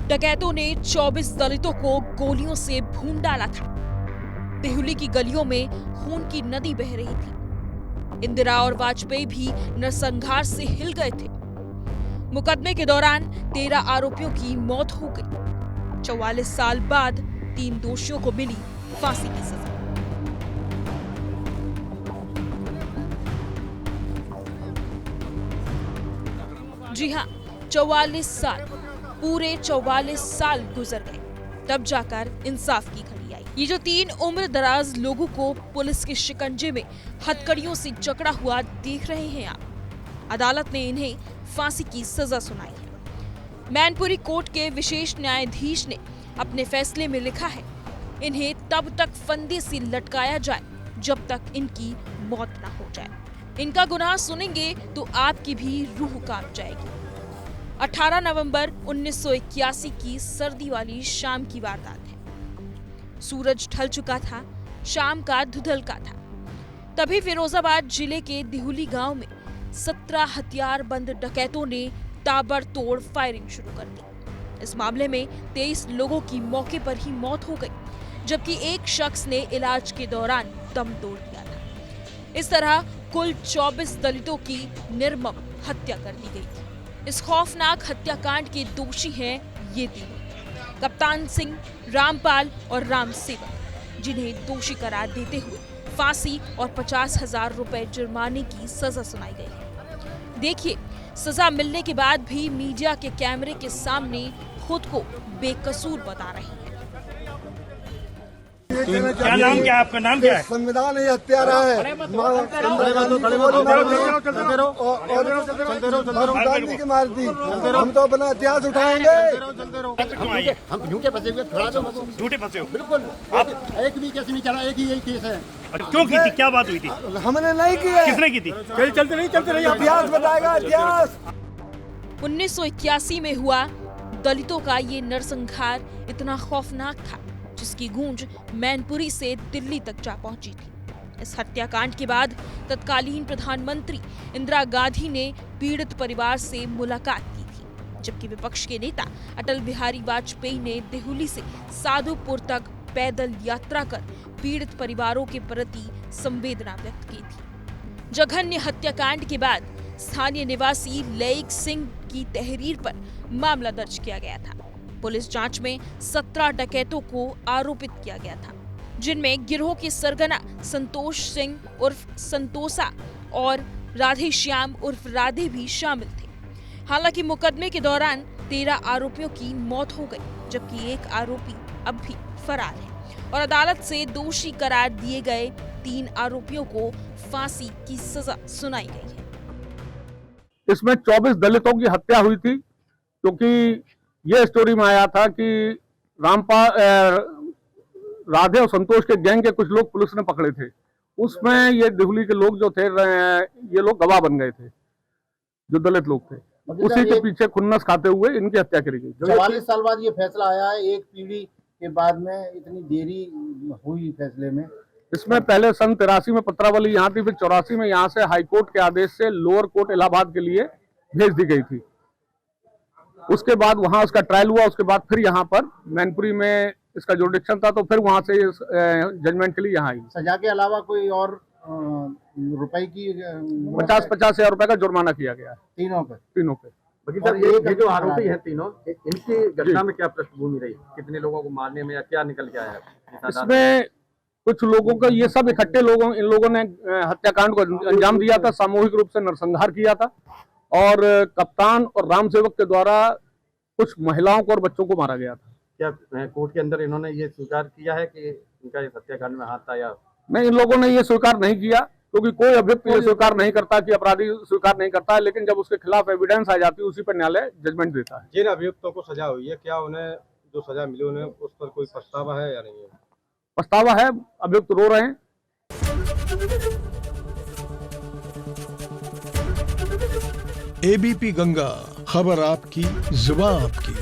डकैतों ने 24 दलितों को गोलियों से भून डाला था। देहुली की गलियों में खून की नदी बह रही थी। इंदिरा और वाजपेयी भी नरसंहार से हिल गए थे। मुकदमे के दौरान 13 आरोपियों की मौत हो गई। 44 साल बाद 3 दोषियों को मिली फांसी की सजा। जी हाँ, 44 साल, पूरे 44 साल गुजर गए, तब जाकर इंसाफ की घड़ी आई। ये जो 3 उम्र दराज लोगों को पुलिस के शिकंजे में हथकड़ियों से जकड़ा हुआ देख रहे हैं आप, अदालत ने इन्हें फांसी की सजा सुनाई है। मैनपुरी कोर्ट के विशेष न्यायाधीश ने अपने फैसले में लिखा है, इन्हें तब तक फंदे से लटकाया जाए जब तक इनकी मौत न हो जाए। इनका गुनाह सुनेंगे तो आपकी भी रूह कांप जाएगी। 18 नवंबर 1981 की सर्दी वाली शाम की वारदात है। सूरज ढल चुका था, शाम का धुंधलका था। तभी फिरोजाबाद जिले के देहुली गांव में 17 हथियारबंद डकैतों ने ताबड़तोड़ फायरिंग शुरू कर दी। इस मामले में 23 लोगों की मौके पर ही मौत हो गई, जबकि एक शख्स ने इलाज के दौरान दम तोड़ दिया था। इस तरह कुल 24 दलितों की निर्मम हत्या कर दी गई थी। इस खौफनाक हत्याकांड के दोषी हैं ये तीनों, कप्तान सिंह, रामपाल और राम सेवक, जिन्हें दोषी करार देते हुए फांसी और 50,000 रुपए जुर्माने की सजा सुनाई गई है। देखिए, सजा मिलने के बाद भी मीडिया के कैमरे के सामने खुद को बेकसूर बता रही हैं। क्या नाम, क्या आपका नाम क्या है? संविधान ही हत्यारा है। गांधी की मार दी, हम तो अपना इतिहास उठाएंगे। हम झूठे फंसे हुए, थोड़ा तो झूठे फंसे हो? बिल्कुल। आप एक भी केस नहीं चला, एक ही यही केस है। क्यों की थी, क्या बात हुई थी? हमने नहीं किया। किसने की थी? चलते नहीं, इतिहास बताएगा इतिहास। 1981 में हुआ दलितों का ये नरसंहार इतना खौफनाक था, जिसकी गूंज मैनपुरी से दिल्ली तक जा पहुंची थी। इस हत्याकांड के बाद तत्कालीन प्रधानमंत्री इंदिरा गांधी ने पीड़ित परिवार से मुलाकात की थी, जबकि विपक्ष के नेता अटल बिहारी वाजपेयी ने देहुली से साधुपुर तक पैदल यात्रा कर पीड़ित परिवारों के प्रति संवेदना व्यक्त की थी। जघन्य हत्याकांड के बाद स्थानीय निवासी लैक सिंह की तहरीर पर मामला दर्ज किया गया था। पुलिस जांच में 17 डकैतों को आरोपित किया गया था, जिनमें गिरोह के सरगना संतोष सिंह उर्फ संतोषा और राधे श्याम उर्फ राधे भी शामिल थे। हालांकि मुकदमे के दौरान 13 आरोपियों की मौत हो गई, जबकि एक आरोपी अब भी फरार है और अदालत से दोषी करार दिए गए 3 आरोपियों को फांसी की सजा सुनाई गई है। इसमें 24 दलितों की हत्या हुई थी, क्योंकि ये स्टोरी में आया था कि रामपाल, राधे और संतोष के गैंग के कुछ लोग पुलिस ने पकड़े थे। उसमें ये देहुली के लोग जो थे, ये लोग गवाह बन गए थे, जो दलित लोग थे। उसी के पीछे खुन्नस खाते हुए इनकी हत्या करी गई। 44 साल बाद ये फैसला आया है, एक पीढ़ी के बाद में इतनी देरी हुई फैसले में। इसमें पहले सन 83 में पत्रावली यहाँ थी, फिर 84 में यहाँ से हाईकोर्ट के आदेश से लोअर कोर्ट इलाहाबाद के लिए भेज दी गई थी। उसके बाद वहां उसका ट्रायल हुआ, उसके बाद फिर यहाँ पर मैनपुरी में इसका जुरिडिक्शन था, तो फिर वहां से जजमेंट के लिए यहाँ आई। सजा के अलावा कोई और रुपए की 50,000 रुपए का जुर्माना किया गया है तीनों पे। सर, ये जो आरोपी हैं तीनों, इनकी घटना में क्या पृष्ठभूमि रही? कितने लोगों को मारने में या क्या निकल के आया? इसमें कुछ लोगों का, ये सब इकट्ठे लोगों, इन लोगों ने हत्याकांड को अंजाम दिया था, सामूहिक रूप से नरसंहार किया था और कप्तान और राम सेवक के द्वारा कुछ महिलाओं को और बच्चों को मारा गया था। क्या कोर्ट के अंदर इन्होंने ये स्वीकार किया है कि इनका इस हत्याकांड में हाथ था या नहीं? इन लोगों ने ये स्वीकार नहीं किया, क्योंकि कोई अभियुक्त ये स्वीकार नहीं करता कि अपराधी स्वीकार नहीं करता है, लेकिन जब उसके खिलाफ एविडेंस आ जाती है उसी पर न्यायालय जजमेंट देता है। जिन अभियुक्तों को सजा हुई है, क्या उन्हें जो सजा मिली उन्हें उस पर कोई पछतावा है या नहीं है? पछतावा है, अभियुक्त रो रहे हैं। एबीपी गंगा, खबर आपकी, जुबान आपकी।